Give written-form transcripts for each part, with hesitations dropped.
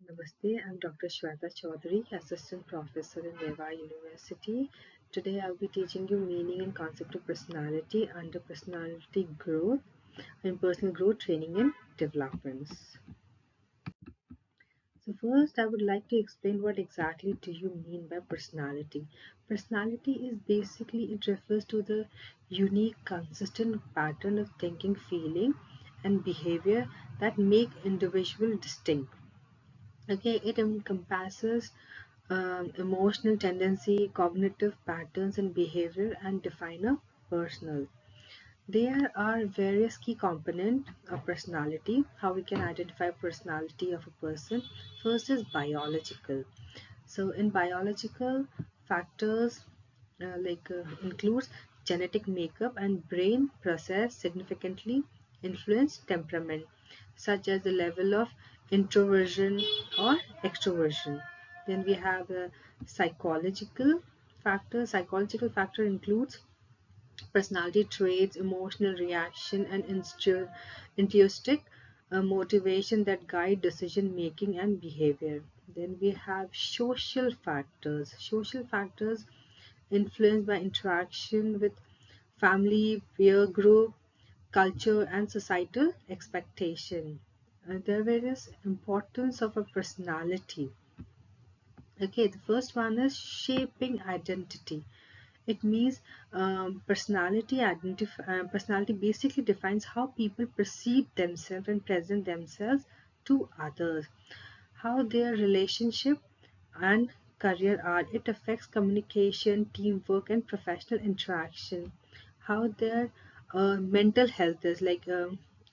Namaste, I'm Dr. Shweta Chaudhary, Assistant Professor in Neva University. Today I'll be teaching you meaning and concept of personality under personality growth and personal growth training and developments. So first I would like to explain what exactly do you mean by personality. Personality is basically it refers to the unique consistent pattern of thinking, feeling and behavior that make individual distinct. Okay, it encompasses emotional tendency, cognitive patterns, and behavior, and define a personal. There are various key components of personality. How we can identify personality of a person. First is biological. So in biological factors includes genetic makeup and brain process significantly influence temperament, such as the level of introversion or extroversion. Then we have a psychological factor. Psychological factor includes personality traits, emotional reaction, and intrinsic motivation that guide decision making and behavior. Then we have social factors. Social factors influenced by interaction with family, peer group, culture, and societal expectation. There is importance of a personality. Okay, the first one is shaping identity. It means personality basically defines how people perceive themselves and present themselves to others, how their relationship and career are. It affects communication, teamwork, and professional interaction. How their mental health is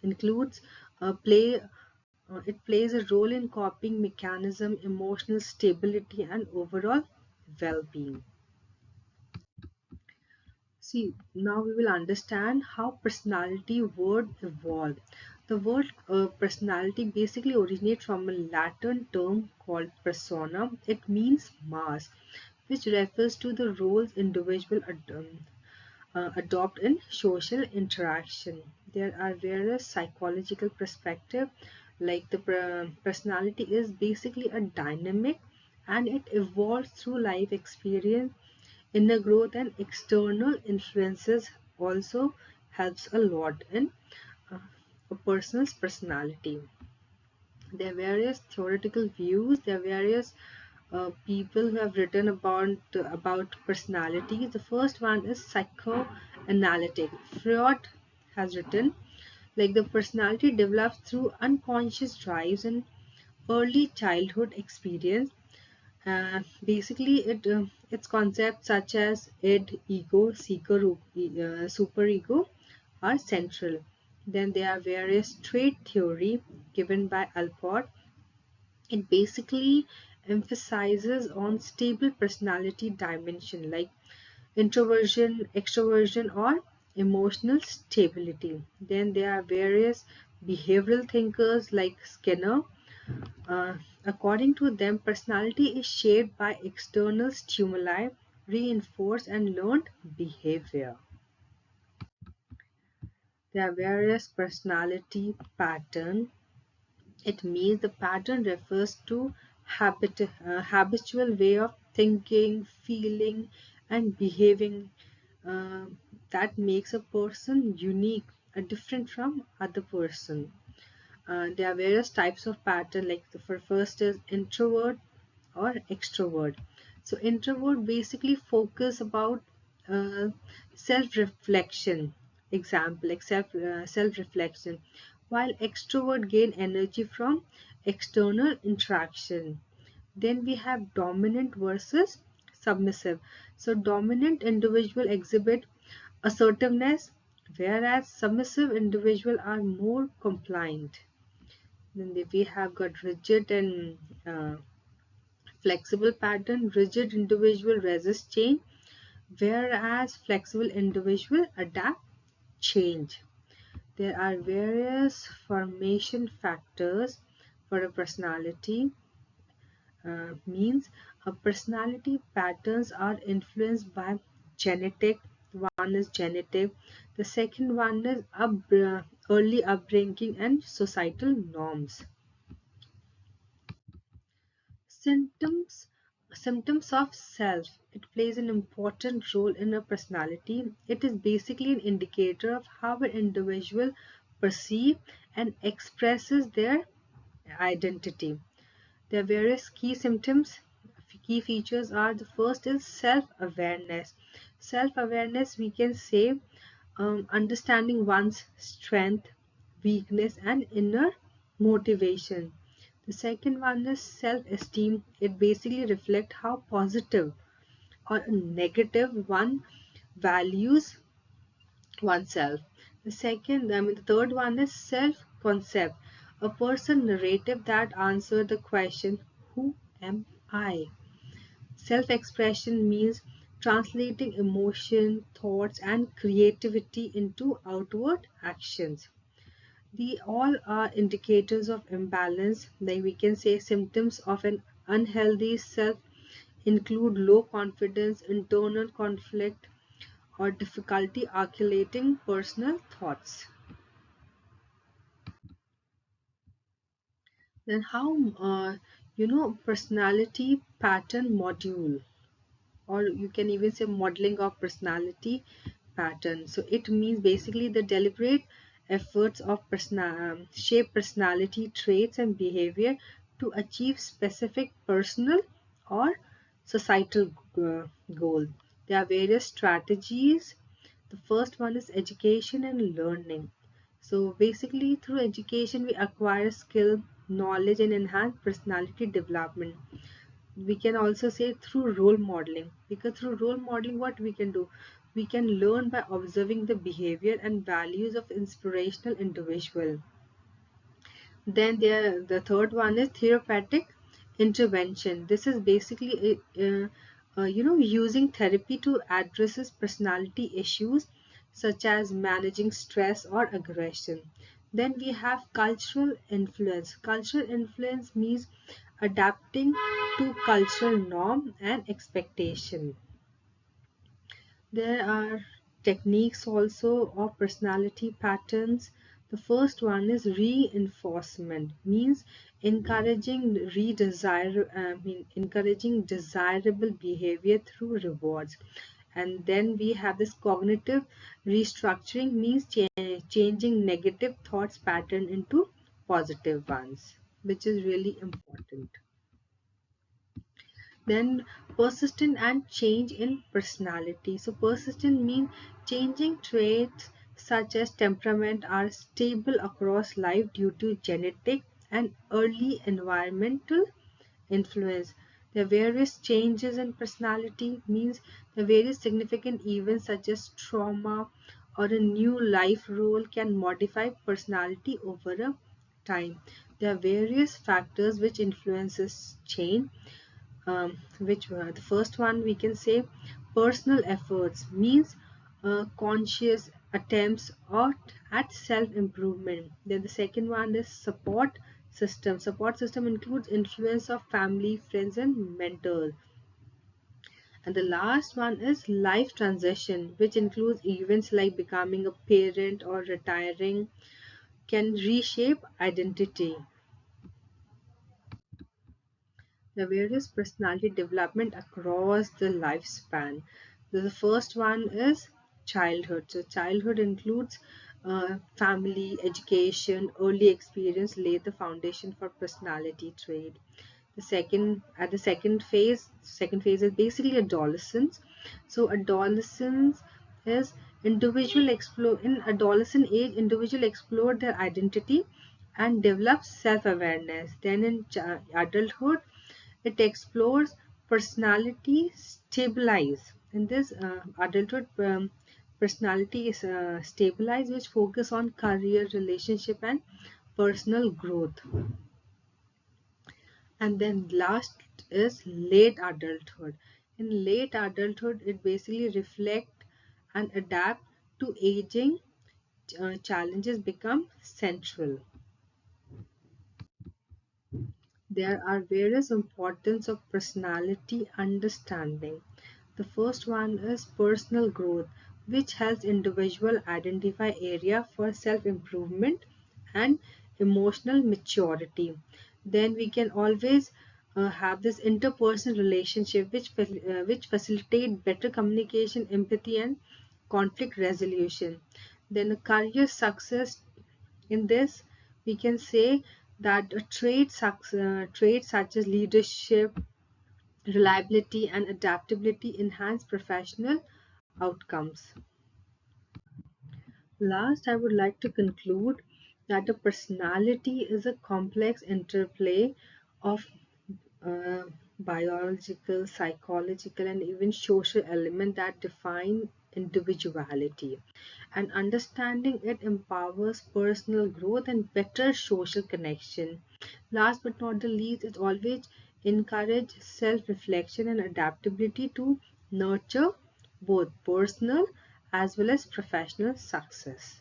includes play. It plays a role in coping mechanism, emotional stability, and overall well-being. See, now we will understand how personality word evolved. The word personality basically originates from a Latin term called persona. It means mask, which refers to the roles individual adopt in social interaction. There are various psychological perspectives, like the personality is basically a dynamic and it evolves through life experience. Inner growth and external influences also helps a lot in uh, a person's personality. There are various theoretical views. There are various people who have written about personality. The first one is psychoanalytic. Freud has written like the personality develops through unconscious drives and early childhood experience. Basically, its concepts such as id, ego, seeker, superego are central. Then there are various trait theory given by Alport. It basically emphasizes on stable personality dimension like introversion, extroversion, or emotional stability. Then there are various behavioral thinkers like Skinner. According to them, personality is shaped by external stimuli, reinforced and learned behavior. There are various personality patterns. It means the pattern refers to habitual way of thinking, feeling, and behaving uh, that makes a person unique, different from other person. There are various types of pattern. Like the first is introvert or extrovert. So introvert basically focus about uh, self reflection. Example like self reflection, while extrovert gain energy from external interaction. Then we have dominant versus submissive. So dominant individual exhibit assertiveness, whereas submissive individual are more compliant. Then we have got rigid and flexible pattern. Rigid individual resist change, whereas flexible individual adapt change. There are various formation factors for a personality. Means a personality patterns are influenced by genetic. One is genetic. The second one is early upbringing and societal norms. Symptoms of self. It plays an important role in a personality. It is basically an indicator of how an individual perceives and expresses their identity. There are various key symptoms. Key features are: the first is self-awareness. Self-awareness, we can say, understanding one's strength, weakness, and inner motivation. The second one is self-esteem. It basically reflects how positive or negative one values oneself. The third one is self-concept. A person narrative that answer the question, who am I? Self-expression means translating emotion, thoughts, and creativity into outward actions. The all are indicators of imbalance. Like we can say, symptoms of an unhealthy self include low confidence, internal conflict, or difficulty articulating personal thoughts. Then how personality pattern module, or you can even say modeling of personality pattern. So it means basically the deliberate efforts of shape personality traits and behavior to achieve specific personal or societal goal. There are various strategies. The first one is education and learning. So basically through education we acquire skill, knowledge, and enhance personality development. We can also say through role modeling, because through role modeling what we can do, we can learn by observing the behavior and values of inspirational individual. Then the third one is therapeutic intervention. This is basically using therapy to addresses personality issues such as managing stress or aggression. Then we have cultural influence. Cultural influence means adapting to cultural norm and expectation. There are techniques also of personality patterns. The first one is reinforcement, means encouraging desirable behavior through rewards. And then we have this cognitive restructuring, means changing negative thoughts pattern into positive ones, which is really important. Then persistent and change in personality. So persistent means changing traits such as temperament are stable across life due to genetic and early environmental influence. The various changes in personality means the various significant events such as trauma or a new life role can modify personality over a time. There are various factors which influences change, which were the first one we can say personal efforts, means conscious attempts at self-improvement. Then the second one is support system. Support system includes influence of family, friends, and mentors. And the last one is life transition, which includes events like becoming a parent or retiring, can reshape identity. The various personality development across the lifespan. The first one is childhood. So childhood includes family, education, early experience lay the foundation for personality trait. The second phase is basically adolescence. So adolescence is in adolescent age individual explore their identity and develop self-awareness. Then in adulthood it explores personality stabilize. In this adulthood, personality is stabilized, which focus on career, relationship, and personal growth. And then last is late adulthood. In late adulthood, it basically reflect and adapt to aging. Challenges become central. There are various importance of personality understanding. The first one is personal growth, which helps individual identify area for self-improvement and emotional maturity. Then we can always have this interpersonal relationship which facilitate better communication, empathy, and conflict resolution. Then a career success, in this we can say that a traits such as leadership, reliability, and adaptability enhance professional outcomes. Last, I would like to conclude that a personality is a complex interplay of uh, biological, psychological, and even social element that define individuality. And understanding it empowers personal growth and better social connection. Last but not the least, it always encourage self-reflection and adaptability to nurture both personal as well as professional success.